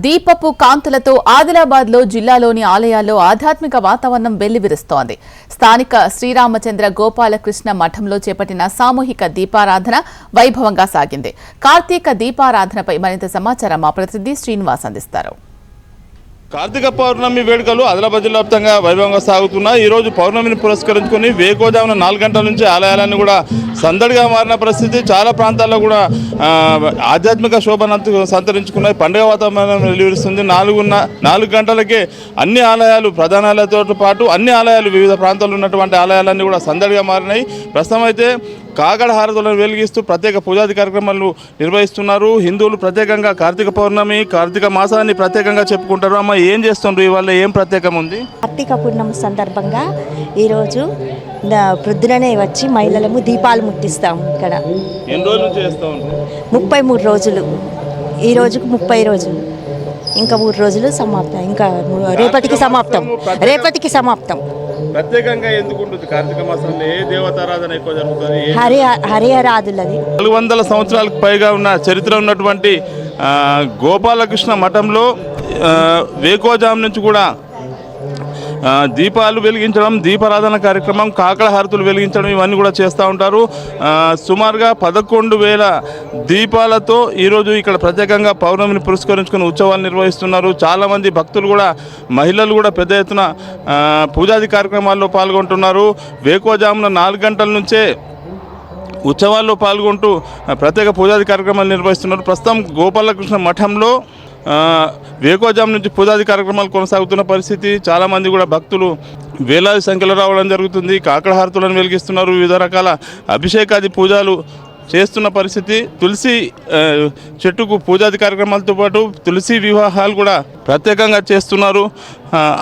దీపపు కాంతులతో ఆదిలాబాద్లో జిల్లాలోని ఆలయాల్లో ఆధ్యాత్మిక వాతావరణం వెల్లివిరుస్తోంది. స్థానిక శ్రీరామచంద్ర గోపాలకృష్ణ మఠంలో చేపట్టిన సామూహిక దీపారాధన వైభవంగా సాగింది. కార్తీక దీపారాధనపై మరింత సమాచారం మా ప్రతినిధి శ్రీనివాస్ అందిస్తారు. కార్తీక పౌర్ణమి వేడుకలు ఆదిలాబాద్ జిల్లా వ్యాప్తంగా వైభవంగా సాగుతున్నాయి. ఈరోజు పౌర్ణమిని పురస్కరించుకుని వేకోజామున 4 గంటల నుంచి ఆలయాలన్నీ కూడా సందడిగా మారిన పరిస్థితి. చాలా ప్రాంతాల్లో కూడా ఆధ్యాత్మిక శోభను సంతరించుకున్నాయి. పండుగ వాతావరణం వెలువరిస్తుంది. 4 గంటలకే అన్ని ఆలయాలు, ప్రధాన ఆలయాలతో పాటు అన్ని ఆలయాలు, వివిధ ప్రాంతాల్లో ఉన్నటువంటి ఆలయాలన్నీ కూడా సందడిగా మారినాయి. ప్రస్తుతం అయితే కాగడ హారతులను వెలిగిస్తూ ప్రత్యేక పూజాది కార్యక్రమాలు నిర్వహిస్తున్నారు. హిందువులు ప్రత్యేకంగా కార్తీక పౌర్ణమి, కార్తీక మాసాన్ని ప్రత్యేకంగా చెప్పుకుంటారు. అమ్మ, ఏం చేస్తుండ్రు ఇవాళ? ఏం ప్రత్యేకం ఉంది? కార్తీక పూర్ణమి సందర్భంగా ఈరోజు ప్రొద్దుననే వచ్చి మహిళలము దీపాలు ముట్టిస్తాము. ఇక్కడ ఎన్ని రోజులు చేస్తూ ఉంటారు? 33 రోజులు. ఈ రోజుకు 30 రోజులు, ఇంకా 3 రోజులు సమాప్తం. ఇంకా రేపటికి సమాప్తం. ప్రత్యేకంగా ఎందుకు ఉంటుంది కార్తీక మాసంలో? ఏ దేవతారాధన ఎక్కువ జరుగుతుంది? హరిహరాదులది. 400 సంవత్సరాలకు పైగా ఉన్న చరిత్ర ఉన్నటువంటి గోపాలకృష్ణ మఠంలో వేకోజాం నుంచి కూడా దీపాలు వెలిగించడం, దీపారాధన కార్యక్రమం, కాకడ హారతులు వెలిగించడం, ఇవన్నీ కూడా చేస్తూ ఉంటారు. సుమారుగా 11,000 దీపాలతో ఈరోజు ఇక్కడ ప్రత్యేకంగా పౌర్ణమిని పురస్కరించుకుని ఉత్సవాలు నిర్వహిస్తున్నారు. చాలామంది భక్తులు కూడా, మహిళలు కూడా పెద్ద ఎత్తున పూజాది కార్యక్రమాల్లో పాల్గొంటున్నారు. వేకోజామున 4 గంటల నుంచే ఉత్సవాల్లో పాల్గొంటూ ప్రత్యేక పూజాది కార్యక్రమాలు నిర్వహిస్తున్నారు. ప్రస్తుతం గోపాలకృష్ణ మఠంలో వేకోజాం నుంచి పూజాది కార్యక్రమాలు కొనసాగుతున్న పరిస్థితి. చాలామంది కూడా భక్తులు వేలాది సంఖ్యలో రావడం జరుగుతుంది. కాకడ హారతులను వెలిగిస్తున్నారు. వివిధ రకాల అభిషేకాది పూజలు చేస్తున్న పరిస్థితి. తులసి చెట్టుకు పూజాది కార్యక్రమాలతో పాటు తులసి వివాహాలు కూడా ప్రత్యేకంగా చేస్తున్నారు.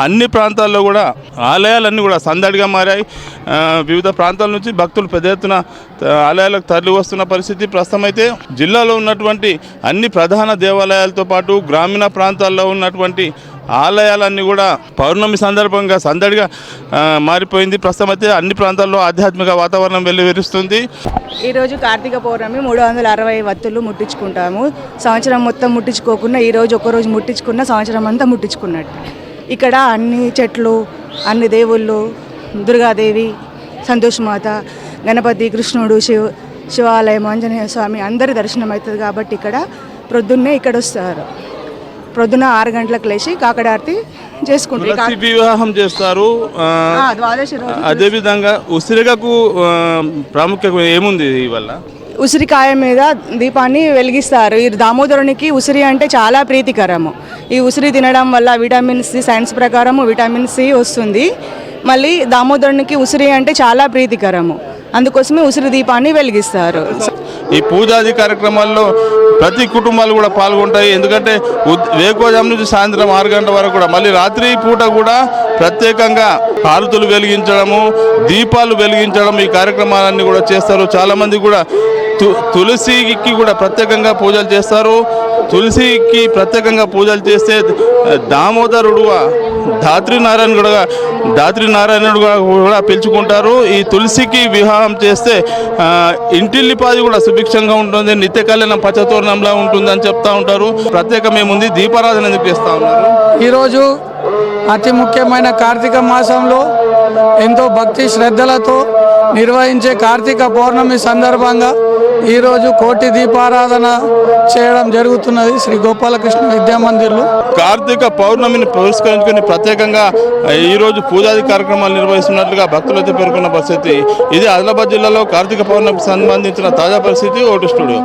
అన్ని ప్రాంతాల్లో కూడా ఆలయాలన్నీ కూడా సందడిగా మారాయి. వివిధ ప్రాంతాల నుంచి భక్తులు పెద్ద ఎత్తున ఆలయాలకు తరలి వస్తున్న పరిస్థితి. ప్రస్తుతం అయితే జిల్లాలో ఉన్నటువంటి అన్ని ప్రధాన దేవాలయాలతో పాటు గ్రామీణ ప్రాంతాల్లో ఉన్నటువంటి ఆలయాలన్నీ కూడా పౌర్ణమి సందర్భంగా సందడిగా మారిపోయింది. ప్రస్తుతం అయితే అన్ని ప్రాంతాల్లో ఆధ్యాత్మిక వాతావరణం వెల్లివిరుస్తుంది. ఈరోజు కార్తీక పౌర్ణమి 360 వత్తులు ముట్టించుకుంటాము. సంవత్సరం మొత్తం ముట్టించుకోకుండా ఈరోజు ఒక్కరోజు ముట్టించుకున్న సంవత్సరం అంతా ముట్టించుకున్నట్టు. ఇక్కడ అన్ని చెట్లు, అన్ని దేవుళ్ళు, దుర్గాదేవి, సంతోషమాత, గణపతి, కృష్ణుడు, శివాలయం, ఆంజనేయ స్వామి అందరి దర్శనం అవుతుంది. కాబట్టి ఇక్కడ ప్రొద్దున్నే ఇక్కడ వస్తారు. ప్రొద్దున 6 గంటలకు లేచి కాకడార్తి చేసుకుంటారు. వివాహం చేస్తారు. అదేవిధంగా ఉసిరికకు ప్రాముఖ్యత ఏముంది? వల్ల ఉసిరికాయ మీద దీపాన్ని వెలిగిస్తారు. ఈ దామోదరునికి ఉసిరి అంటే చాలా ప్రీతికరము. ఈ ఉసిరి తినడం వల్ల విటమిన్ సి, సైన్స్ ప్రకారము విటమిన్ సి వస్తుంది. మళ్ళీ దామోదరునికి ఉసిరి అంటే చాలా ప్రీతికరము. అందుకోసమే ఉసిరి దీపాన్ని వెలిగిస్తారు. ఈ పూజాది కార్యక్రమాల్లో ప్రతి కుటుంబాలు కూడా పాల్గొంటాయి. ఎందుకంటే వేకోజాం నుంచి సాయంత్రం 6 గంటల వరకు కూడా, మళ్ళీ రాత్రి పూట కూడా ప్రత్యేకంగా హారతులు వెలిగించడము, దీపాలు వెలిగించడం, ఈ కార్యక్రమాలన్నీ కూడా చేస్తారు. చాలామంది కూడా తులసికి కూడా ప్రత్యేకంగా పూజలు చేస్తారు. తులసికి ప్రత్యేకంగా పూజలు చేస్తే దామోదరుడుగా దాత్రినారాయణుడుగా కూడా పిలుచుకుంటారు. ఈ తులసికి వివాహం చేస్తే ఇంటిల్లిపాది కూడా సుభిక్షంగా ఉంటుంది, నిత్య కళ్యాణం పచ్చతోరణంలా ఉంటుంది అని చెప్తా ఉంటారు. ప్రత్యేకమేముంది? దీపారాధన ఎందుకు చేస్తూ ఉన్నారు? ఈరోజు అతి ముఖ్యమైన కార్తీక మాసంలో ఎంతో భక్తి శ్రద్ధలతో నిర్వహించే కార్తీక పౌర్ణమి సందర్భంగా ఈరోజు కోటి దీపారాధన చేయడం జరుగుతున్నది శ్రీ గోపాలకృష్ణ విద్యామందిర్లో. కార్తీక పౌర్ణమిని పురస్కరించుకుని ప్రత్యేకంగా ఈరోజు పూజాది కార్యక్రమాలు నిర్వహిస్తున్నట్లుగా భక్తులైతే పేర్కొన్న పరిస్థితి. ఇది ఆదిలాబాద్ జిల్లాలో కార్తీక పౌర్ణమికి సంబంధించిన తాజా పరిస్థితి. Vote studio.